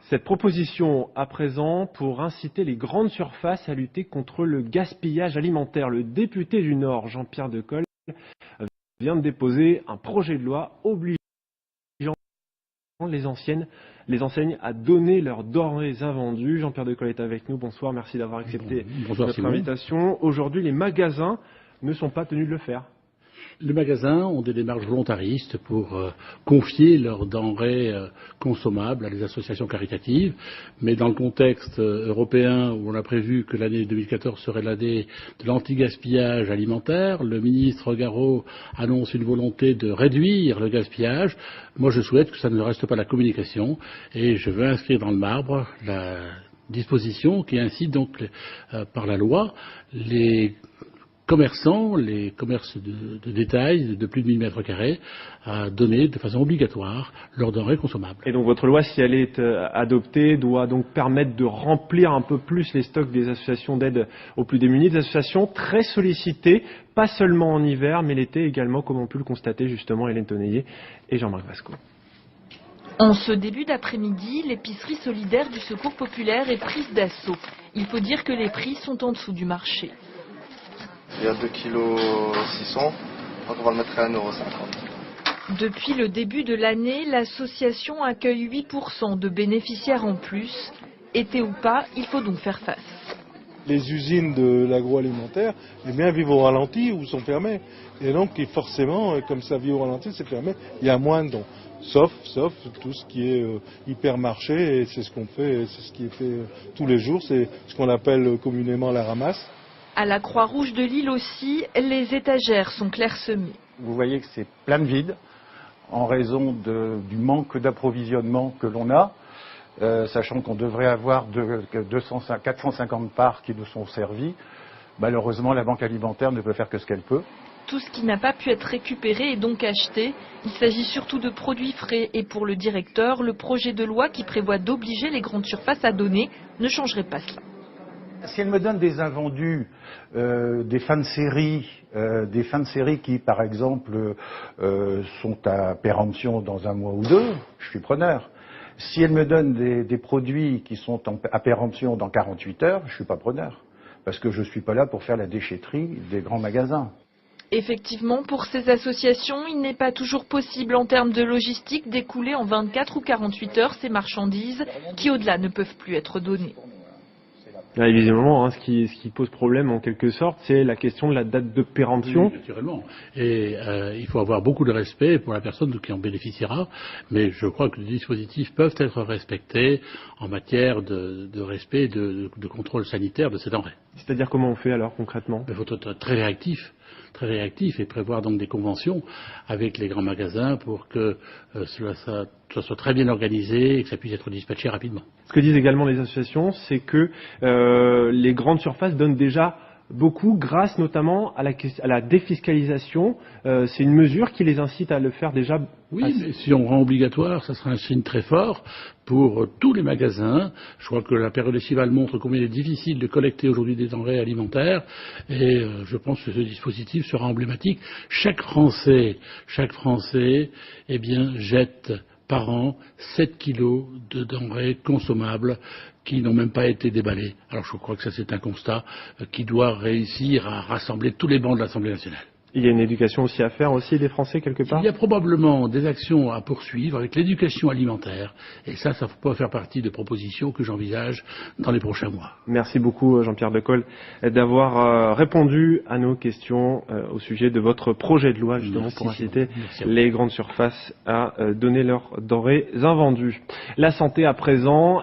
Cette proposition à présent pour inciter les grandes surfaces à lutter contre le gaspillage alimentaire. Le député du Nord, Jean-Pierre Decool, vient de déposer un projet de loi obligeant les enseignes à donner leurs denrées invendues. Jean-Pierre Decool est avec nous. Bonsoir, merci d'avoir accepté notre invitation. Aujourd'hui, les magasins ne sont pas tenus de le faire. Les magasins ont des démarches volontaristes pour confier leurs denrées consommables à des associations caritatives, mais dans le contexte européen où on a prévu que l'année 2014 serait l'année de l'anti-gaspillage alimentaire, le ministre Garot annonce une volonté de réduire le gaspillage. Moi, je souhaite que ça ne reste pas la communication et je veux inscrire dans le marbre la disposition qui incite donc par la loi les commerçants, les commerces de détail de plus de 1000 mètres carrés à donner de façon obligatoire leurs denrées consommables. Et donc votre loi, si elle est adoptée, doit donc permettre de remplir un peu plus les stocks des associations d'aide aux plus démunis, des associations très sollicitées, pas seulement en hiver, mais l'été également, comme on peut le constater justement Hélène Tonneillet et Jean-Marc Vasco. En ce début d'après-midi, l'épicerie solidaire du Secours populaire est prise d'assaut. Il faut dire que les prix sont en dessous du marché. Il y a 2,6 kg, donc on va le mettre à 1,50 €. Depuis le début de l'année, l'association accueille 8% de bénéficiaires en plus. Été ou pas, il faut donc faire face. Les usines de l'agroalimentaire, eh bien, vivent au ralenti ou sont fermées. Et donc, forcément, comme ça vit au ralenti, c'est fermé, il y a moins de dons. Sauf tout ce qui est hypermarché, et c'est ce qu'on fait, c'est ce qui est fait tous les jours, c'est ce qu'on appelle communément la ramasse. À la Croix-Rouge de Lille aussi, les étagères sont clairsemées. Vous voyez que c'est plein de vide en raison du manque d'approvisionnement que l'on a, sachant qu'on devrait avoir 450 parts qui nous sont servies. Malheureusement, la banque alimentaire ne peut faire que ce qu'elle peut. Tout ce qui n'a pas pu être récupéré est donc acheté. Il s'agit surtout de produits frais et pour le directeur, le projet de loi qui prévoit d'obliger les grandes surfaces à donner ne changerait pas cela. Si elle me donne des invendus, des fins de série qui, par exemple, sont à péremption dans un mois ou deux, je suis preneur. Si elle me donne des produits qui sont à péremption dans 48 heures, je ne suis pas preneur. Parce que je ne suis pas là pour faire la déchetterie des grands magasins. Effectivement, pour ces associations, il n'est pas toujours possible en termes de logistique d'écouler en 24 ou 48 heures ces marchandises qui, au-delà, ne peuvent plus être données. Là, évidemment, ce qui pose problème en quelque sorte, c'est la question de la date de péremption. Oui, naturellement. Et il faut avoir beaucoup de respect pour la personne qui en bénéficiera, mais je crois que les dispositifs peuvent être respectés en matière de respect, de contrôle sanitaire de ces denrées. C'est-à-dire comment on fait alors concrètement ? Il faut être très réactif et prévoir donc des conventions avec les grands magasins pour que ça soit très bien organisé et que ça puisse être dispatché rapidement. Ce que disent également les associations, c'est que les grandes surfaces donnent déjà beaucoup grâce notamment à la défiscalisation. C'est une mesure qui les incite à le faire déjà. Oui, mais si on rend obligatoire, ça sera un signe très fort pour tous les magasins. Je crois que la période estivale montre combien il est difficile de collecter aujourd'hui des denrées alimentaires et je pense que ce dispositif sera emblématique. Chaque Français, eh bien, jette par an 7 kilos de denrées consommables qui n'ont même pas été déballées. Alors je crois que ça c'est un constat qui doit réussir à rassembler tous les bancs de l'Assemblée nationale. Il y a une éducation aussi à faire aussi des Français quelque part ? Il y a probablement des actions à poursuivre avec l'éducation alimentaire et ça peut faire partie de propositions que j'envisage dans les prochains mois. Merci beaucoup Jean-Pierre Decool d'avoir répondu à nos questions au sujet de votre projet de loi justement pour inciter les grandes surfaces à donner leurs denrées invendues. La santé à présent.